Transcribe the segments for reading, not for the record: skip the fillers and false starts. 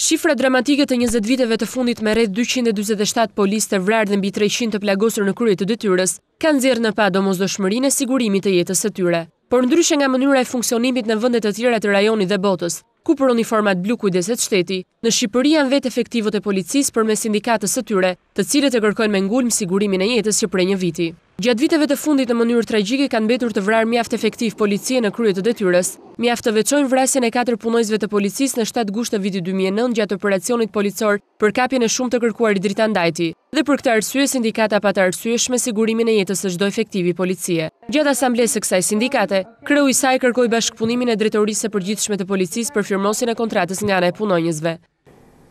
Shifra dramatike të 20 viteve të fundit me rreth 247 policë të vrarë dhe mbi 300 të plagosur në krye të detyrës, kanë nxjerrë në pa domosdoshmërinë e sigurimit të jetës së tyre. Por ndryshe nga mënyra e funksionimit në vende të tjera të rajonit dhe botës, ku për uniformat blu kujdeset shteti, në Shqipëri janë vetë efektivët e policisë përmes sindikatës së tyre, të cilët e kërkojnë me ngulm sigurimin e jetës që prej një viti. Gjatë viteve të fundit në mënyrë tragjike kanë mbetur të vrarë mjaft efektiv policie në krye të detyrës. Mjaft të veçojnë vrasjen e 4 punojësve të policisë në 7 gusht të vitit 2009 gjatë operacionit policor për kapjen e shumë të kërkuarit Dritandajti. Dhe për këtë arsye sindikata pa të arsyeshme sigurimin e jetës së çdo efektivi policie. Gjatë asamblesë së kësaj sindikate, kreu i saj kërkoi bashkëpunimin e Drejtorisë së Përgjithshme të Policisë për firmosjen e kontratës nga ana e punonjësve.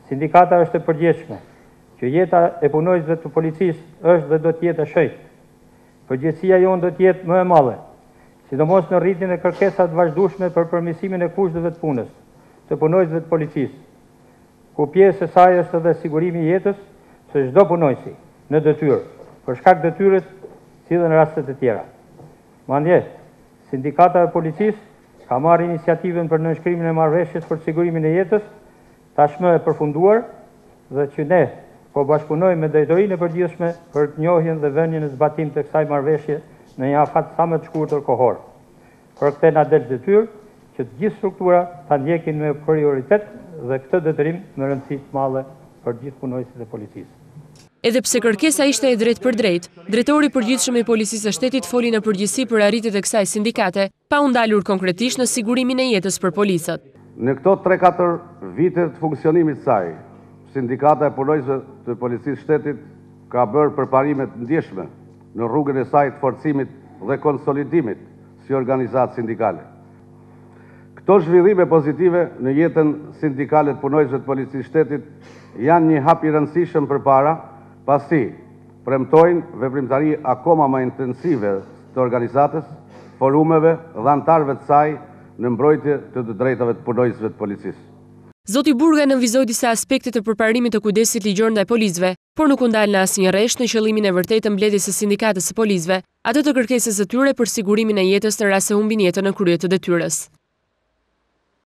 Sindikata është e përgjithshme që jeta e punonjësve të policisë është dhe do të jetë e shëjtë. Përgjegjësia jonë do të jetë më e madhe, sidomos në rritjen e kërkesave të vazhdueshme për përmirësimin e kushteve të punës të punonjësve të policisë, ku pjesë e saj është edhe sigurimi i jetës së çdo punonjësi në detyrë, për shkak të detyrës, si dhe në rastet e tjera. Mandje, sindikata e policisë ka marrë iniciativën për nënshkrimin e marrëveshjes për sigurimin e jetës, tashmë e përfunduar, dhe që ne po bashkëpunojmë me Drejtorinë e Përgjithshme për të njohjen dhe vënien e zbatim të kësaj marrëveshje në një afat sa më të shkurtër kohor. Për këtë na del detyrë që të gjithë struktura ta ndjekin me prioritet dhe këtë detyrim me rëndësi të madhe për gjithë punonjësit e policisë. Edhe pse kërkesa ishte e drejtë për drejtë, Drejtori i Përgjithshëm i Policisë së Shtetit foli në përgjithësi për arritjet e kësaj sindikate, pa u ndalur konkretisht në sigurimin e jetës për policët. Në këto 3-4 vite të funksionimit të saj, Sindikata e punonjësve të Policisë Shtetit ka bërë përparime të ndjeshme në rrugën e saj të forcimit dhe konsolidimit si organizatë sindikale. Këto zhvillime pozitive në jetën sindikale të punonjësve të Policisë Shtetit janë një hap i rëndësishëm përpara, pasi premtojnë veprimtari akoma më intensive të organizatës, forumeve dhe anëtarëve të saj në mbrojtje të drejtave të punonjësve të policisë. Zoti Burga nënvizoi disa aspekte të përparimit të kujdesit ligjor ndaj policëve, por nuk u ndal në asnjë rresht në qëllimin e vërtetë të mbledhjes së sindikatës së policëve, atë të kërkesës së tyre për sigurimin e jetës në rast se humbin jetën në krye të detyrës.